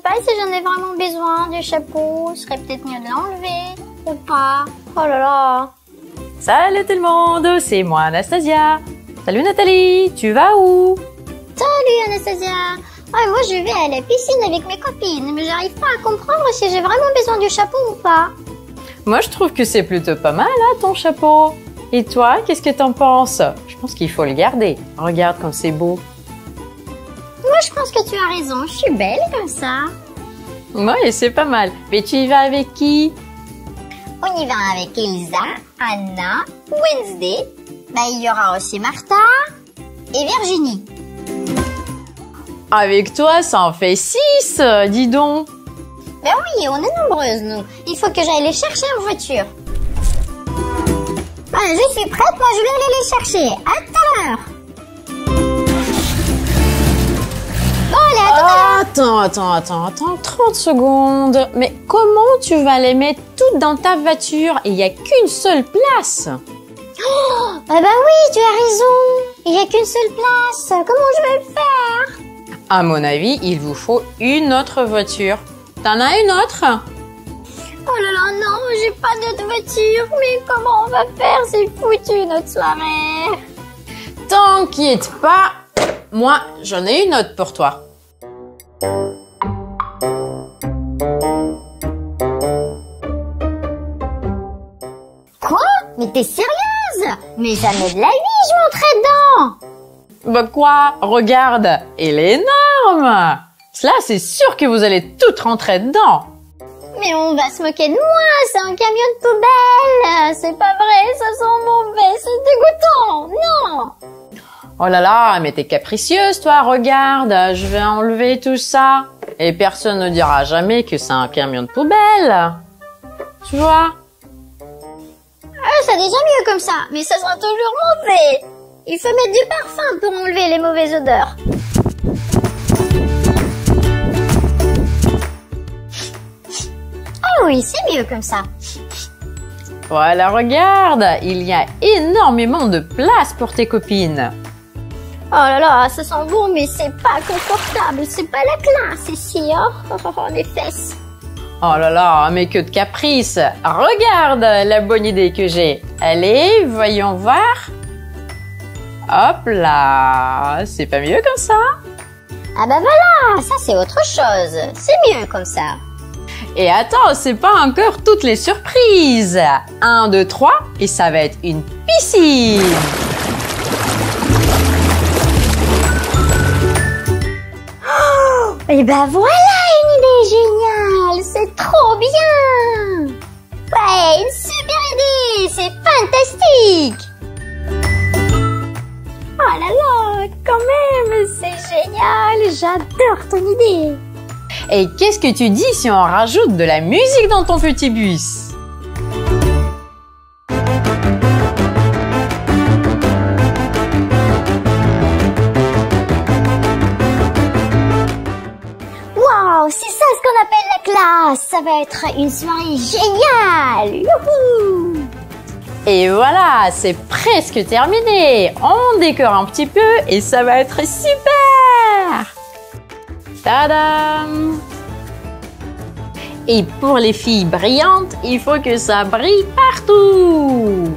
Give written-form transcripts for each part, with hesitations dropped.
pas si j'en ai vraiment besoin du chapeau. Ce serait peut-être mieux de l'enlever ou pas. Oh là là. Salut tout le monde, c'est moi Anastasia. Salut Nathalie, tu vas où? Salut Anastasia. Ouais, moi je vais à la piscine avec mes copines, mais j'arrive pas à comprendre si j'ai vraiment besoin du chapeau ou pas. Moi je trouve que c'est plutôt pas mal hein, ton chapeau. Et toi, qu'est-ce que t'en penses? Je pense qu'il faut le garder. Regarde comme c'est beau. Moi je pense que tu as raison, je suis belle comme ça. Ouais, c'est pas mal. Mais tu y vas avec qui? On y va avec Elsa, Anna, Wednesday. Il y aura aussi Martha et Virginie. Avec toi, ça en fait 6, dis donc. Ben oui, on est nombreuses, nous. Il faut que j'aille les chercher en voiture. Je suis prête, moi je vais aller les chercher. À tout à l'heure. Bon, allez, à tout à l'heure. Attends, 30 secondes. Mais comment tu vas les mettre toutes dans ta voiture et il n'y a qu'une seule place? Oh, bah oui, tu as raison. Il n'y a qu'une seule place. Comment je vais le faire? À mon avis, il vous faut une autre voiture. T'en as une autre? Oh là là, non, j'ai pas d'autre voiture. Mais comment on va faire? C'est foutu notre soirée. T'inquiète pas, moi j'en ai une autre pour toi. Quoi? Mais t'es sérieuse? Mais jamais de la vie je monterai dedans. Bah quoi? Regarde, elle est énorme. Là, c'est sûr que vous allez toutes rentrer dedans. Mais on va se moquer de moi, c'est un camion de poubelle. C'est pas vrai, ça sent mauvais, c'est dégoûtant. Non. Oh là là, mais t'es capricieuse, toi, regarde. Je vais enlever tout ça. Et personne ne dira jamais que c'est un camion de poubelle. Tu vois? C'est déjà mieux comme ça, mais ça sera toujours mauvais. Il faut mettre du parfum pour enlever les mauvaises odeurs. Ah oui, c'est mieux comme ça. Voilà, regarde, il y a énormément de place pour tes copines. Oh là là, ça sent bon, mais c'est pas confortable, c'est pas la classe ici, hein. Oh, les fesses. Oh là là, mais que de caprice. Regarde la bonne idée que j'ai. Allez, voyons voir. Hop là, c'est pas mieux comme ça? Ah bah voilà, ça c'est autre chose. C'est mieux comme ça. Et attends, c'est pas encore toutes les surprises. 1, 2, 3, et ça va être une piscine. Oh, et ben voilà une idée géniale, c'est trop bien. Ouais, une super idée, c'est fantastique. Oh là là, quand même, c'est génial, j'adore ton idée. Et qu'est-ce que tu dis si on rajoute de la musique dans ton petit bus? Waouh, c'est ça ce qu'on appelle la classe. Ça va être une soirée géniale. Youhou! Et voilà, c'est presque terminé. On décore un petit peu et ça va être super. Tadam! Et pour les filles brillantes, il faut que ça brille partout.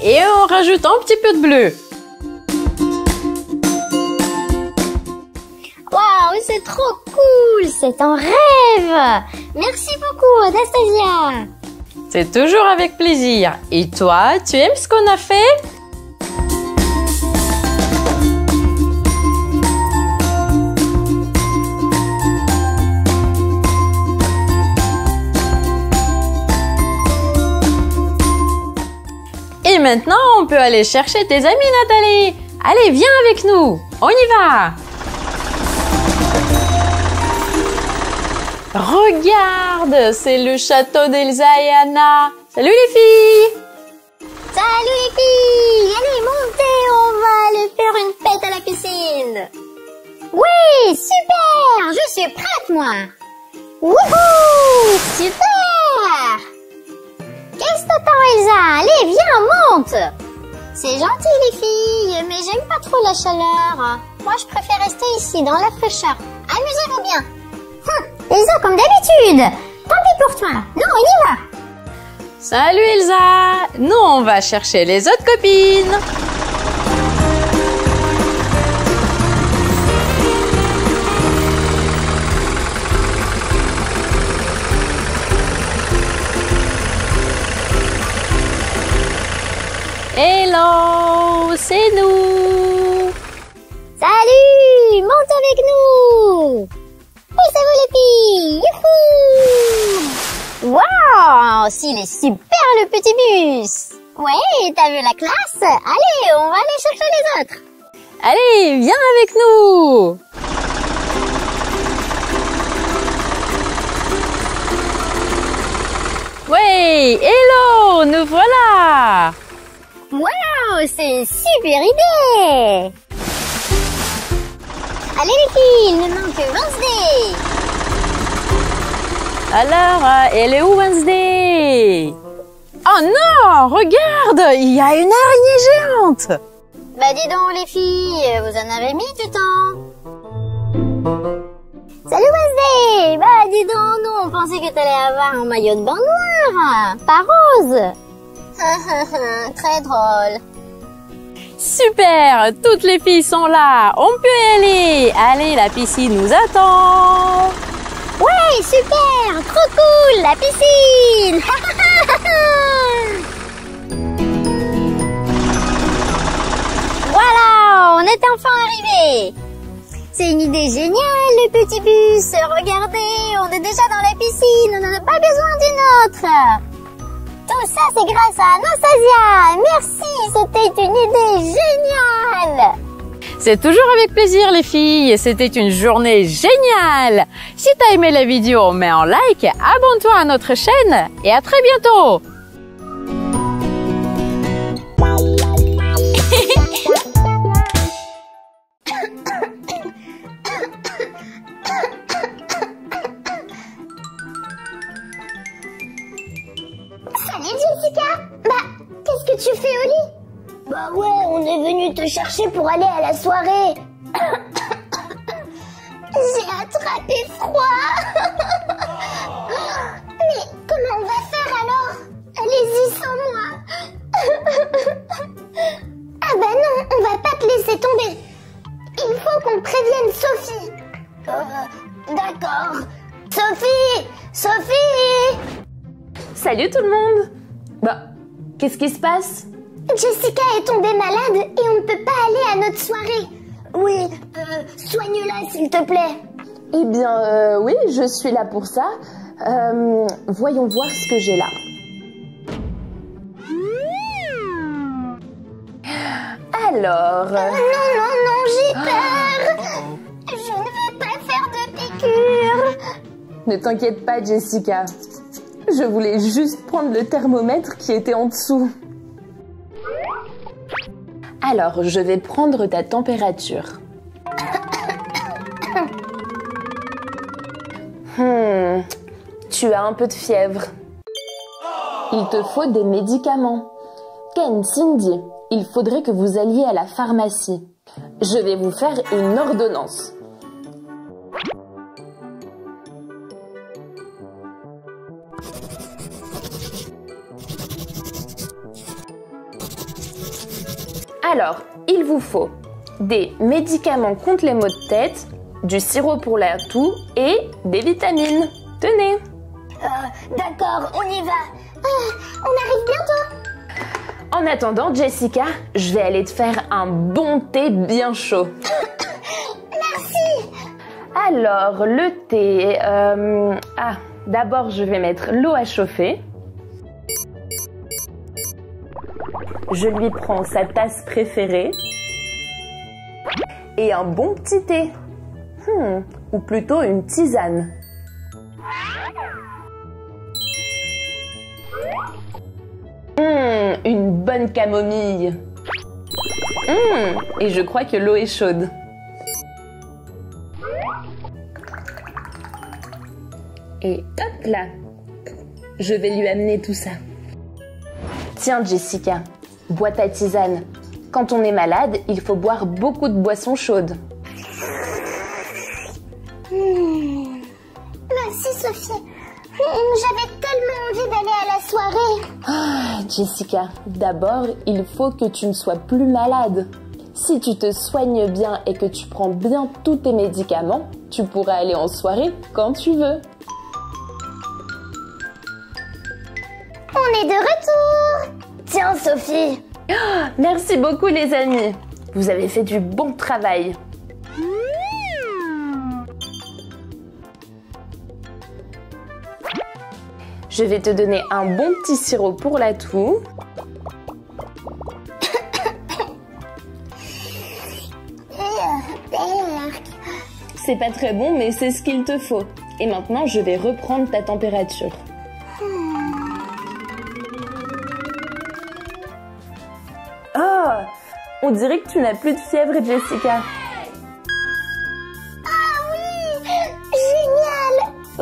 Et on rajoute un petit peu de bleu. Waouh, c'est trop cool, c'est un rêve. Merci beaucoup, Anastasia. C'est toujours avec plaisir. Et toi, tu aimes ce qu'on a fait? Et maintenant, on peut aller chercher tes amis, Nathalie. Allez, viens avec nous. On y va. Regarde, c'est le château d'Elsa et Anna. Salut les filles! Salut les filles! Allez, montez, on va aller faire une fête à la piscine. Oui, super! Je suis prête, moi. Wouhou! Super! Qu'est-ce que t'attends, Elsa? Allez, viens, monte! C'est gentil, les filles, mais j'aime pas trop la chaleur. Moi, je préfère rester ici, dans la fraîcheur. Amusez-vous bien. Elsa, comme d'habitude. Tant pis pour toi. Non, on y va. Salut Elsa! Nous, on va chercher les autres copines. Hello, c'est nous. Salut, monte avec nous. Poussez-vous les filles. Youhou! Wow, s'il est super le petit bus. Ouais, t'as vu la classe? Allez, on va aller chercher les autres. Allez, viens avec nous. Ouais, hello, nous voilà. Wow, c'est une super idée. Allez les filles, il ne manque que Wednesday. Alors, elle est où Wednesday? Oh non, regarde, il y a une araignée géante. Bah dis donc les filles, vous en avez mis du temps. Salut Wednesday. Bah dis donc, nous on pensait que t'allais avoir un maillot de bain noir, pas rose. Très drôle. Super, toutes les filles sont là, on peut y aller. Allez, la piscine nous attend. Ouais, super, trop cool, la piscine. Voilà, on est enfin arrivés. C'est une idée géniale, le petit bus. Regardez, on est déjà dans la piscine, on n'en a pas besoin d'une autre. Tout ça, c'est grâce à Anastasia. Merci, c'était une idée géniale. C'est toujours avec plaisir les filles, c'était une journée géniale. Si t'as aimé la vidéo, mets un like, abonne-toi à notre chaîne et à très bientôt. Salut Jessica. Bah, qu'est-ce que tu fais au lit? Bah ouais, on est venu te chercher pour aller à la soirée. J'ai attrapé froid. Mais comment on va faire alors? Allez-y sans moi. Ah bah non, on va pas te laisser tomber. Il faut qu'on prévienne Sophie. D'accord. Sophie! Sophie! Salut tout le monde! Bah, qu'est-ce qui se passe? Jessica est tombée malade et on ne peut pas aller à notre soirée. Oui, soigne-la s'il te plaît. Eh bien, oui, je suis là pour ça. Voyons voir ce que j'ai là. Alors... Non, j'ai peur. Je ne veux pas faire de piqûre. Ne t'inquiète pas, Jessica. Je voulais juste prendre le thermomètre qui était en dessous. Alors, je vais prendre ta température. Tu as un peu de fièvre. Il te faut des médicaments. Ken, Cindy, il faudrait que vous alliez à la pharmacie. Je vais vous faire une ordonnance. Alors, il vous faut des médicaments contre les maux de tête, du sirop pour la toux et des vitamines. Tenez. D'accord, on y va. On arrive bientôt. En attendant, Jessica, je vais aller te faire un bon thé bien chaud. Merci. Alors, le thé... d'abord, je vais mettre l'eau à chauffer. Je lui prends sa tasse préférée. Et un bon petit thé. Ou plutôt une tisane. Une bonne camomille. Et je crois que l'eau est chaude. Et hop là. Je vais lui amener tout ça. Tiens Jessica, bois ta tisane. Quand on est malade, il faut boire beaucoup de boissons chaudes. Merci Sophie. J'avais tellement envie d'aller à la soirée. Ah, Jessica, d'abord, il faut que tu ne sois plus malade. Si tu te soignes bien et que tu prends bien tous tes médicaments, tu pourras aller en soirée quand tu veux. On est de retour. Tiens Sophie. Merci beaucoup les amis. Vous avez fait du bon travail. Je vais te donner un bon petit sirop pour la toux. C'est pas très bon, mais c'est ce qu'il te faut. Et maintenant, je vais reprendre ta température. Oh, on dirait que tu n'as plus de fièvre, Jessica. Ah oui, génial.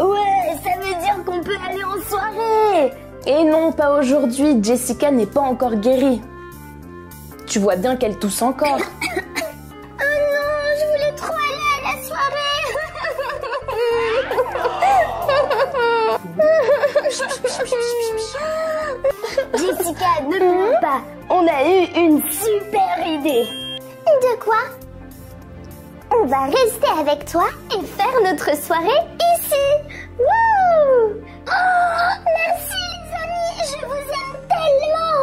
Ouais, ça veut dire qu'on peut aller en soirée. Et non, pas aujourd'hui. Jessica n'est pas encore guérie. Tu vois bien qu'elle tousse encore. Oh non, je voulais trop aller à la soirée. Jessica, ne pleure pas. On a eu une super idée. De quoi? On va rester avec toi et faire notre soirée ici. Wouh! Oh, merci les amis, je vous aime tellement.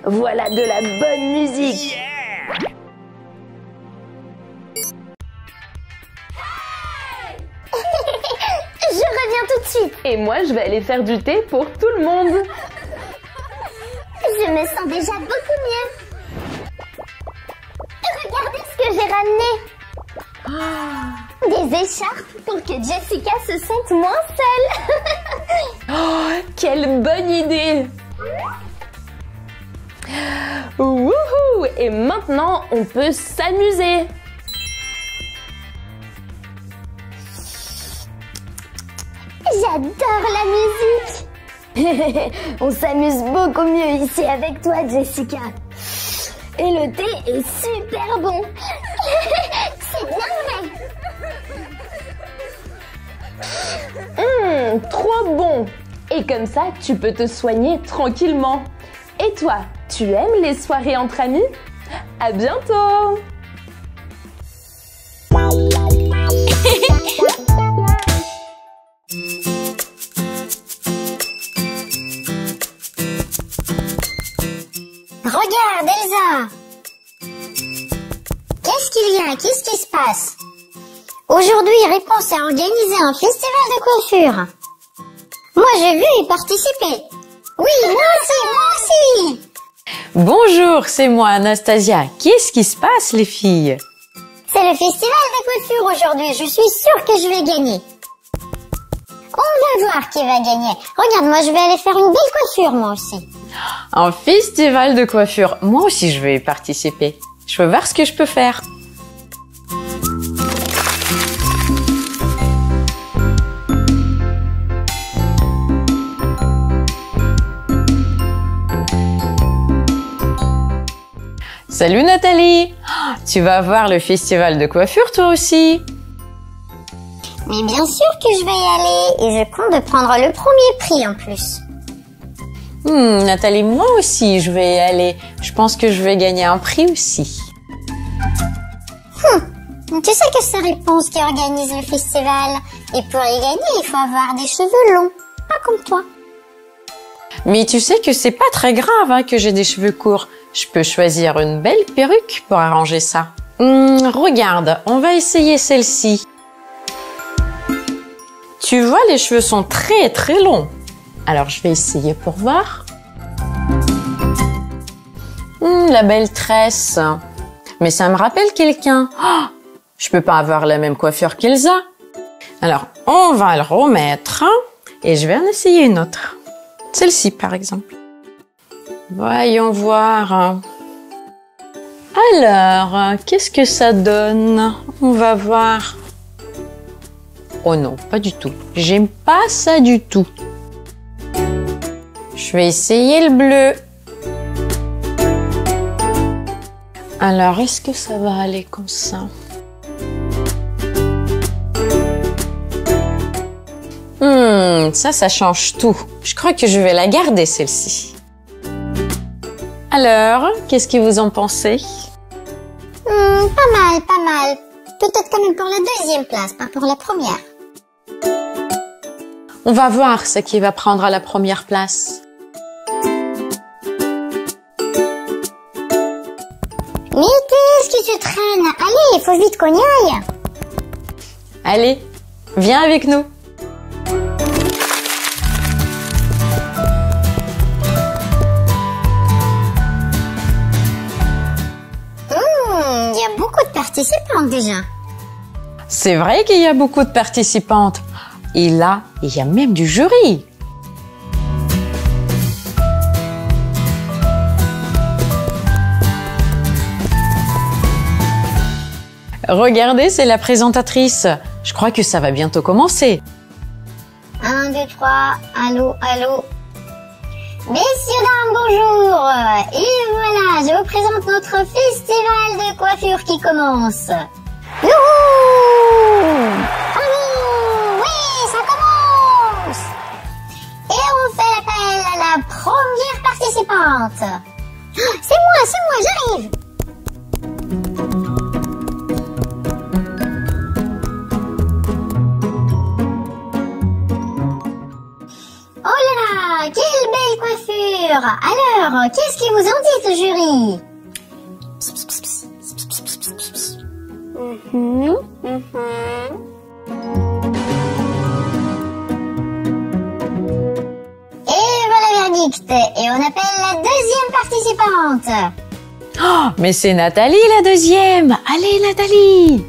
Voilà de la bonne musique. Je reviens tout de suite. Et moi, je vais aller faire du thé pour tout le monde. Je me sens déjà beaucoup mieux. Regardez ce que j'ai ramené. Des écharpes pour que Jessica se sente moins seule. Oh, quelle bonne idée! Wouhou! Et maintenant, on peut s'amuser. J'adore la musique. On s'amuse beaucoup mieux ici avec toi, Jessica. Et le thé est super bon. C'est bien vrai. Trop bon! Et comme ça, tu peux te soigner tranquillement. Et toi, tu aimes les soirées entre amis? À bientôt! Regarde, Elsa. Qu'est-ce qu'il y a? Qu'est-ce qui se passe? Aujourd'hui, Réponse a organisé un festival de coiffure. Moi, j'ai vu y participer. Oui, moi aussi. Bonjour, c'est moi Anastasia. Qu'est-ce qui se passe les filles? C'est le festival de coiffure aujourd'hui. Je suis sûre que je vais gagner. On va voir qui va gagner. Regarde, moi, je vais aller faire une belle coiffure, moi aussi. Un festival de coiffure. Moi aussi, je vais y participer. Je veux voir ce que je peux faire. Salut Nathalie! Tu vas voir le festival de coiffure toi aussi? Mais bien sûr que je vais y aller. Et je compte de prendre le premier prix en plus. Nathalie, moi aussi, je vais y aller. Je pense que je vais gagner un prix aussi. Tu sais que c'est Réponse qui organise le festival. Et pour y gagner, il faut avoir des cheveux longs. Pas comme toi. Mais tu sais que c'est pas très grave que j'ai des cheveux courts. Je peux choisir une belle perruque pour arranger ça. Regarde, on va essayer celle-ci. Tu vois, les cheveux sont très très longs. Alors, je vais essayer pour voir. La belle tresse. Mais ça me rappelle quelqu'un. Oh, je peux pas avoir la même coiffure qu'Elsa. Alors, on va le remettre. Et je vais en essayer une autre. Celle-ci, par exemple. Voyons voir. Alors, qu'est-ce que ça donne? On va voir. Oh non, pas du tout. J'aime pas ça du tout. Je vais essayer le bleu. Alors, est-ce que ça va aller comme ça? Ça change tout. Je crois que je vais la garder, celle-ci. Alors, qu'est-ce que vous en pensez? Pas mal, pas mal. Peut-être quand même pour la deuxième place, pas pour la première. On va voir ce qui va prendre à la première place. Mais qu'est-ce que tu traînes? Allez, il faut vite qu'on y aille. Allez, viens avec nous. Il y a beaucoup de participantes déjà. C'est vrai qu'il y a beaucoup de participantes. Et là, il y a même du jury. Regardez, c'est la présentatrice. Je crois que ça va bientôt commencer. 1, 2, 3, allô, allô. Messieurs, dames, bonjour. Et voilà, je vous présente notre festival de coiffure qui commence. Youhou! Bravo! Oui, ça commence! Et on fait l'appel à la première participante. C'est moi, j'arrive! Oh là là, quelle belle coiffure! Alors, qu'est-ce qu'ils vous ont dit, ce jury? Et voilà le verdict. Et on appelle la deuxième participante. Oh, mais c'est Nathalie la deuxième. Allez Nathalie.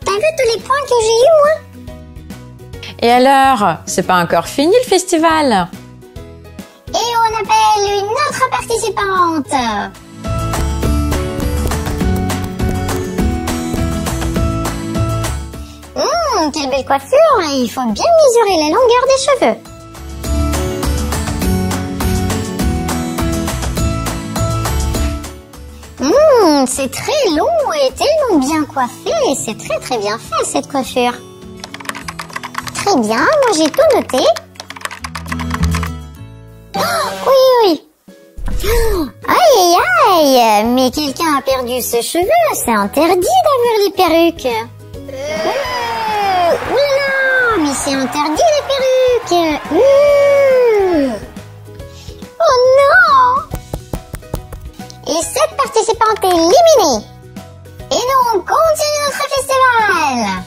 T'as vu tous les points que j'ai eu, moi? Et alors, c'est pas encore fini le festival? Et on appelle une autre participante. Quelle belle coiffure. Il faut bien mesurer la longueur des cheveux. C'est très long et tellement bien coiffé. C'est très très bien fait cette coiffure. Très bien, moi j'ai tout noté. Oui. Aïe aïe aïe, mais quelqu'un a perdu ses cheveux. C'est interdit d'avoir les perruques. Oulala, mais c'est interdit les perruques. Oh non! Et cette participante est éliminée. Et nous, on continue notre festival.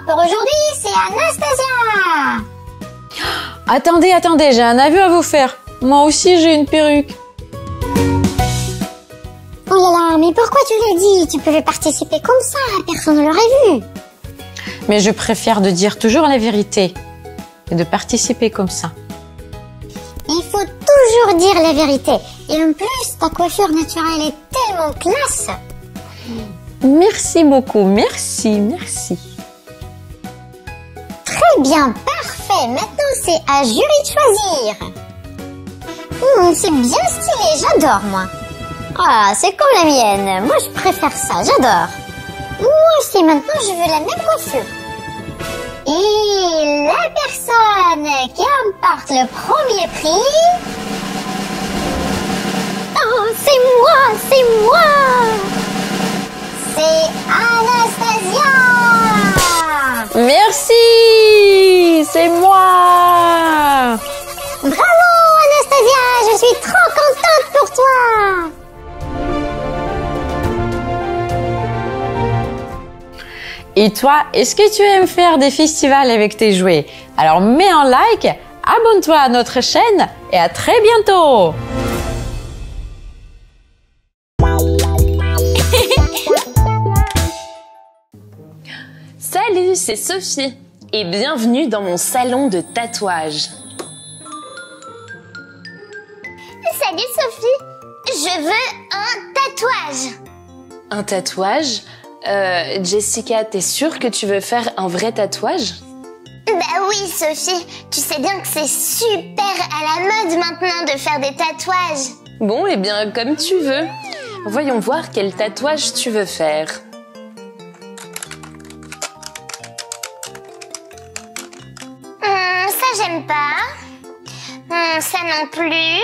Pour aujourd'hui, c'est Anastasia. Attendez, j'ai un aveu à vous faire. Moi aussi, j'ai une perruque. Oh là là, mais pourquoi tu l'as dit? Tu pouvais participer comme ça, personne ne l'aurait vu. Mais je préfère de dire toujours la vérité et de participer comme ça. Il faut toujours dire la vérité. Et en plus, ta coiffure naturelle est tellement classe. Merci beaucoup, merci. Très bien, parfait. Maintenant, c'est à jury de choisir. C'est bien stylé, j'adore, moi. Ah, c'est comme la mienne. Moi, je préfère ça, j'adore. Moi aussi, maintenant, je veux la même coiffure. Et la personne qui emporte le premier prix... Oh, c'est moi, c'est moi. C'est Anastasia. Merci, c'est moi. Bravo Anastasia, je suis trop contente pour toi. Et toi, est-ce que tu aimes faire des festivals avec tes jouets? Alors mets un like, abonne-toi à notre chaîne et à très bientôt. Salut, c'est Sophie et bienvenue dans mon salon de tatouage. Salut Sophie, je veux un tatouage. Un tatouage? Jessica, t'es sûre que tu veux faire un vrai tatouage? Bah oui Sophie, tu sais bien que c'est super à la mode maintenant de faire des tatouages. Bon, eh bien, comme tu veux. Voyons voir quel tatouage tu veux faire. Ça j'aime pas. Ça non plus.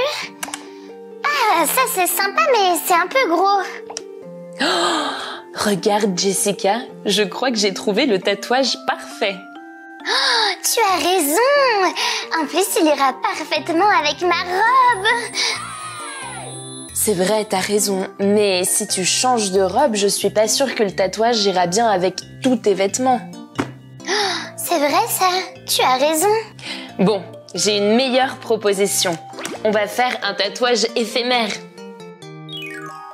Ah, ça c'est sympa mais c'est un peu gros. Regarde Jessica, je crois que j'ai trouvé le tatouage parfait. Oh, tu as raison. En plus, il ira parfaitement avec ma robe. C'est vrai, t'as raison. Mais si tu changes de robe, je suis pas sûre que le tatouage ira bien avec tous tes vêtements. C'est vrai ça, tu as raison. Bon, j'ai une meilleure proposition. On va faire un tatouage éphémère.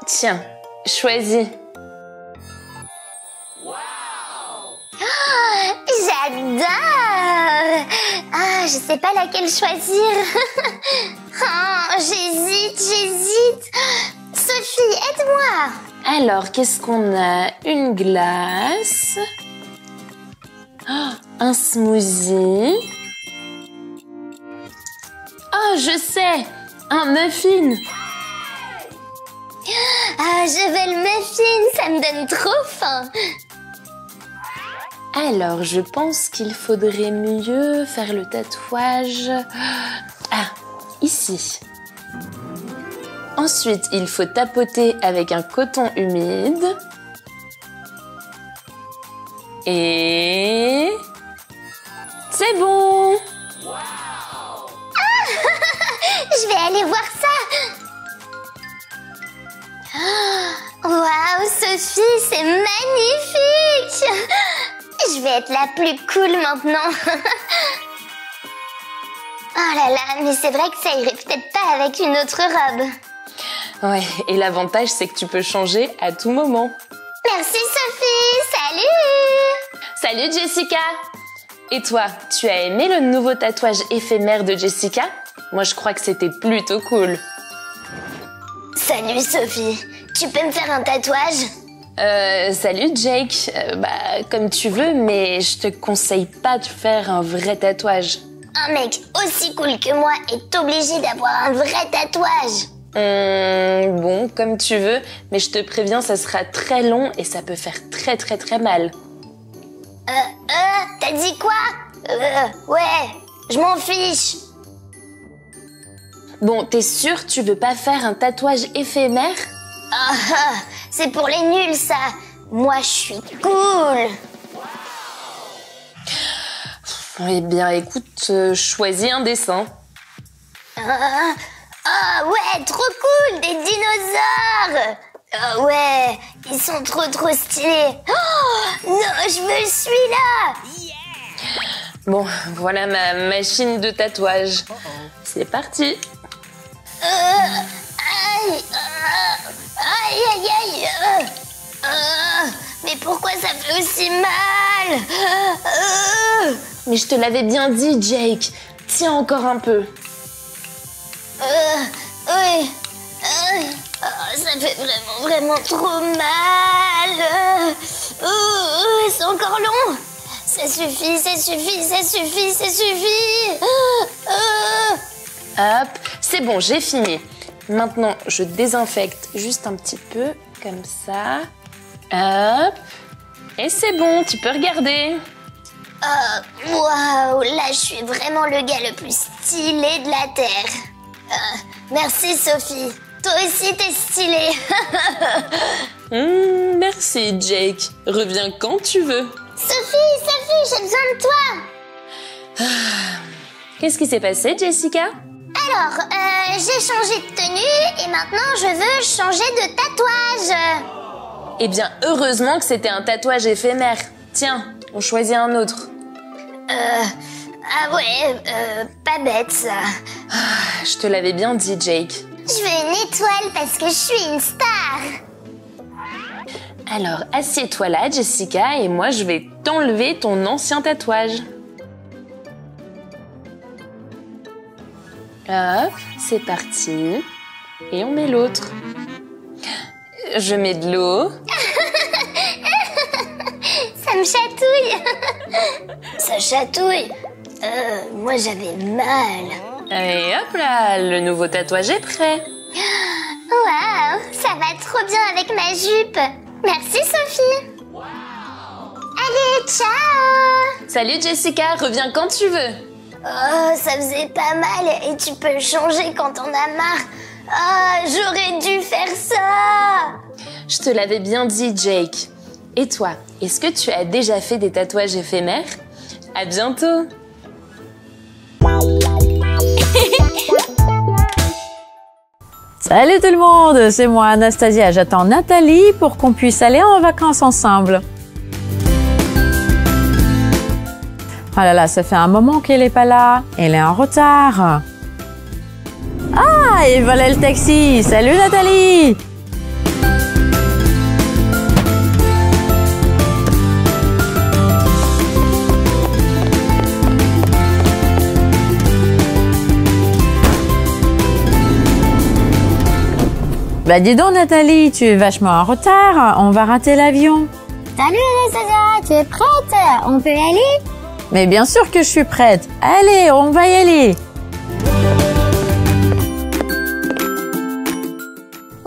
Tiens, choisis. J'adore. Ah, je sais pas laquelle choisir. Oh, j'hésite. Sophie, aide-moi. Alors, qu'est-ce qu'on a? Une glace. Oh, un smoothie. Oh, je sais. Un muffin. Ah, je veux le muffin, ça me donne trop faim. Alors, je pense qu'il faudrait mieux faire le tatouage... Ah, ici. Ensuite, il faut tapoter avec un coton humide. Et... c'est bon! Je vais aller voir ça. Waouh, Sophie, c'est magnifique. Je vais être la plus cool maintenant. Oh là là, mais c'est vrai que ça irait peut-être pas avec une autre robe. Ouais, et l'avantage, c'est que tu peux changer à tout moment. Merci Sophie, salut. Salut Jessica! Et toi, tu as aimé le nouveau tatouage éphémère de Jessica? Moi, je crois que c'était plutôt cool. Salut Sophie, tu peux me faire un tatouage? Salut Jake. Comme tu veux, mais je te conseille pas de faire un vrai tatouage. Un mec aussi cool que moi est obligé d'avoir un vrai tatouage. Bon, comme tu veux, mais je te préviens, ça sera très long et ça peut faire très très très mal. T'as dit quoi? Ouais, je m'en fiche. Bon, t'es sûre tu veux pas faire un tatouage éphémère? Ah, c'est pour les nuls ça. Moi je suis cool. Eh bien, écoute, choisis un dessin. Ah ouais, trop cool, des dinosaures. Ah ouais, ils sont trop stylés. Oh non, je veux celui-là. Bon, voilà ma machine de tatouage. C'est parti. Aïe. Mais pourquoi ça fait aussi mal? Mais je te l'avais bien dit, Jake. Tiens encore un peu. Oui. Ça fait vraiment trop mal. C'est encore long. Ça suffit. Hop, c'est bon, j'ai fini. Maintenant, je désinfecte juste un petit peu, comme ça. Hop. Et c'est bon, tu peux regarder. Waouh, là je suis vraiment le gars le plus stylé de la Terre. Merci Sophie. Toi aussi, t'es stylé. Merci, Jake. Reviens quand tu veux. Sophie, j'ai besoin de toi. Qu'est-ce qui s'est passé, Jessica? Alors, j'ai changé de tenue et maintenant je veux changer de tatouage. Eh bien, heureusement que c'était un tatouage éphémère. Tiens, on choisit un autre. Ah ouais, pas bête ça. Je te l'avais bien dit, Jake. Je veux une étoile parce que je suis une star. Alors, assieds-toi là, Jessica, et moi je vais t'enlever ton ancien tatouage. Hop, c'est parti. Et on met l'autre. Je mets de l'eau. Ça me chatouille. Ça chatouille. Moi j'avais mal. Et hop là, le nouveau tatouage est prêt. Waouh, ça va trop bien avec ma jupe. Merci Sophie. Allez, ciao. Salut Jessica, reviens quand tu veux. Oh, ça faisait pas mal et tu peux changer quand on a marre. Oh, j'aurais dû faire ça. Je te l'avais bien dit, Jake. Et toi, est-ce que tu as déjà fait des tatouages éphémères? À bientôt. Salut tout le monde, c'est moi Anastasia. J'attends Nathalie pour qu'on puisse aller en vacances ensemble. Oh là là, ça fait un moment qu'elle n'est pas là. Elle est en retard. Ah, et voilà le taxi. Salut Nathalie. Bah dis donc Nathalie, tu es vachement en retard. On va rater l'avion. Salut Anastasia, tu es prête? On peut y aller? Mais bien sûr que je suis prête. Allez, on va y aller.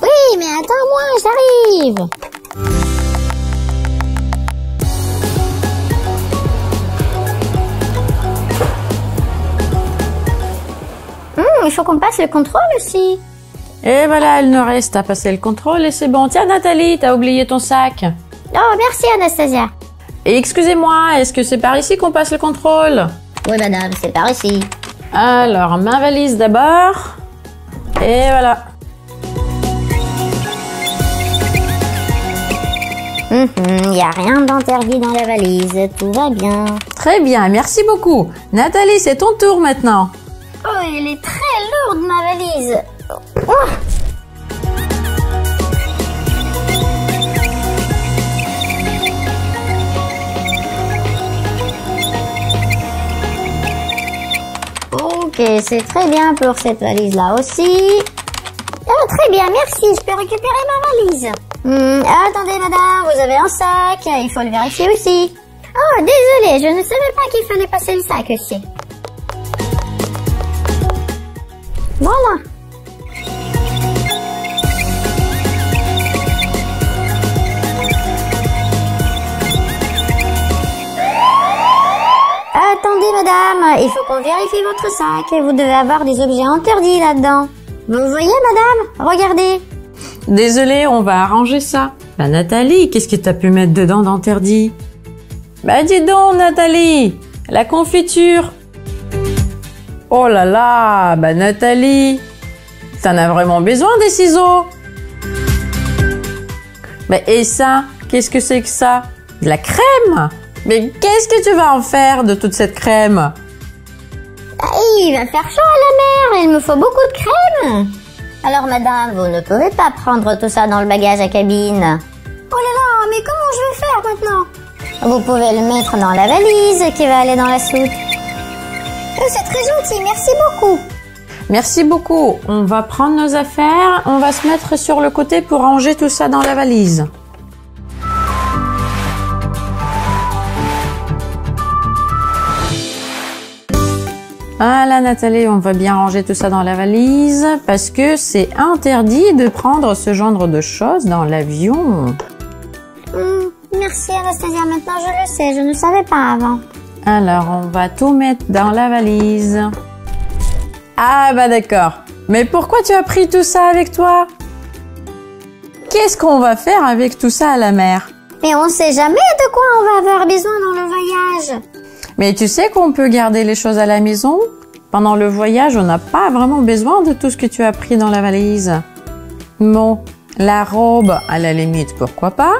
Oui, mais attends-moi, j'arrive. Il faut qu'on passe le contrôle aussi. Et voilà, il nous reste à passer le contrôle et c'est bon. Tiens Nathalie, t'as oublié ton sac. Oh, merci Anastasia. Et excusez-moi, est-ce que c'est par ici qu'on passe le contrôle? Oui madame, c'est par ici. Alors, ma valise d'abord. Et voilà. Y a rien d'interdit dans la valise, tout va bien. Très bien, merci beaucoup. Nathalie, c'est ton tour maintenant. Oh, elle est très lourde ma valise. Oh. Ok, c'est très bien pour cette valise-là aussi. Oh, très bien, merci. Je peux récupérer ma valise. Attendez, madame, vous avez un sac. Il faut le vérifier aussi. Oh, désolé, je ne savais pas qu'il fallait passer le sac aussi. Voilà. Attendez, madame, il faut qu'on vérifie votre sac et vous devez avoir des objets interdits là-dedans. Vous voyez, madame? Regardez. Désolée, on va arranger ça. Bah Nathalie, qu'est-ce que t'as pu mettre dedans d'interdit? Bah dis donc Nathalie, la confiture. Oh là là, bah Nathalie, t'en as vraiment besoin des ciseaux? Bah et ça, qu'est-ce que c'est que ça? De la crème? Mais qu'est-ce que tu vas en faire de toute cette crème? Il va faire chaud à la mer, il me faut beaucoup de crème. Alors madame, vous ne pouvez pas prendre tout ça dans le bagage à cabine. Oh là là, mais comment je vais faire maintenant? Vous pouvez le mettre dans la valise qui va aller dans la soute. Oh, c'est très gentil, merci beaucoup. Merci beaucoup. On va prendre nos affaires, on va se mettre sur le côté pour ranger tout ça dans la valise. Voilà Nathalie, on va bien ranger tout ça dans la valise parce que c'est interdit de prendre ce genre de choses dans l'avion. Merci Anastasia, maintenant je le sais, je ne savais pas avant. Alors on va tout mettre dans la valise. Ah bah d'accord, Mais pourquoi tu as pris tout ça avec toi? Qu'est-ce qu'on va faire avec tout ça à la mer? Mais on sait jamais de quoi on va avoir besoin dans le voyage. Mais tu sais qu'on peut garder les choses à la maison? Pendant le voyage, on n'a pas vraiment besoin de tout ce que tu as pris dans la valise. Bon, la robe, à la limite, pourquoi pas?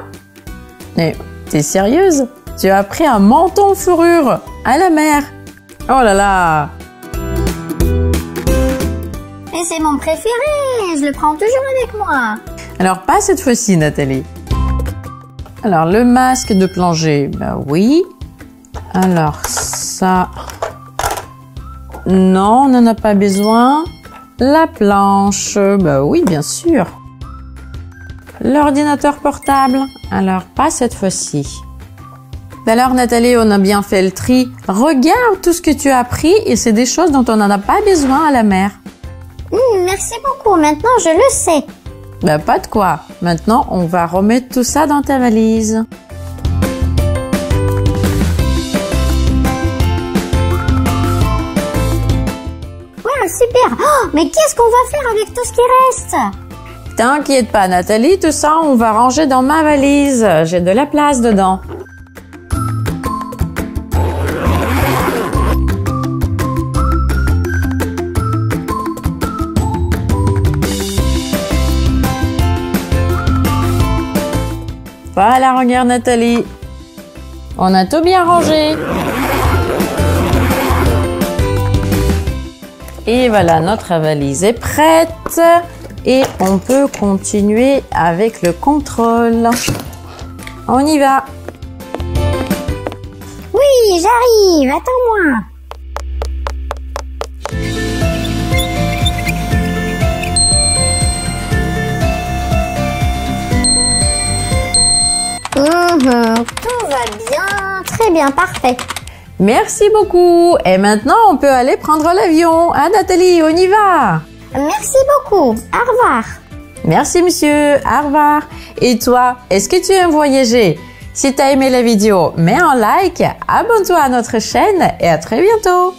Mais t'es sérieuse? Tu as pris un manteau en fourrure à la mer. Oh là là! Mais c'est mon préféré, je le prends toujours avec moi. Alors, pas cette fois-ci, Nathalie. Alors, le masque de plongée, bah oui. Alors, ça... Non, on n'en a pas besoin. La planche, bah oui, bien sûr. L'ordinateur portable, alors pas cette fois-ci. Alors Nathalie, on a bien fait le tri. Regarde tout ce que tu as pris et c'est des choses dont on n'en a pas besoin à la mer. Merci beaucoup, maintenant je le sais. Bah pas de quoi. Maintenant, on va remettre tout ça dans ta valise. Ouais, super. Oh, mais qu'est-ce qu'on va faire avec tout ce qui reste? T'inquiète pas Nathalie, tout ça on va ranger dans ma valise. J'ai de la place dedans. Voilà, regarde Nathalie. On a tout bien rangé. Et voilà, notre valise est prête. Et on peut continuer avec le contrôle. On y va. Oui, j'arrive, attends-moi. Tout va bien, très bien, parfait. Merci beaucoup. Et maintenant, on peut aller prendre l'avion. Ah, Nathalie, on y va. Merci beaucoup. Au revoir. Merci, monsieur. Au revoir. Et toi, est-ce que tu aimes voyager? Si tu as aimé la vidéo, mets un like, abonne-toi à notre chaîne et à très bientôt.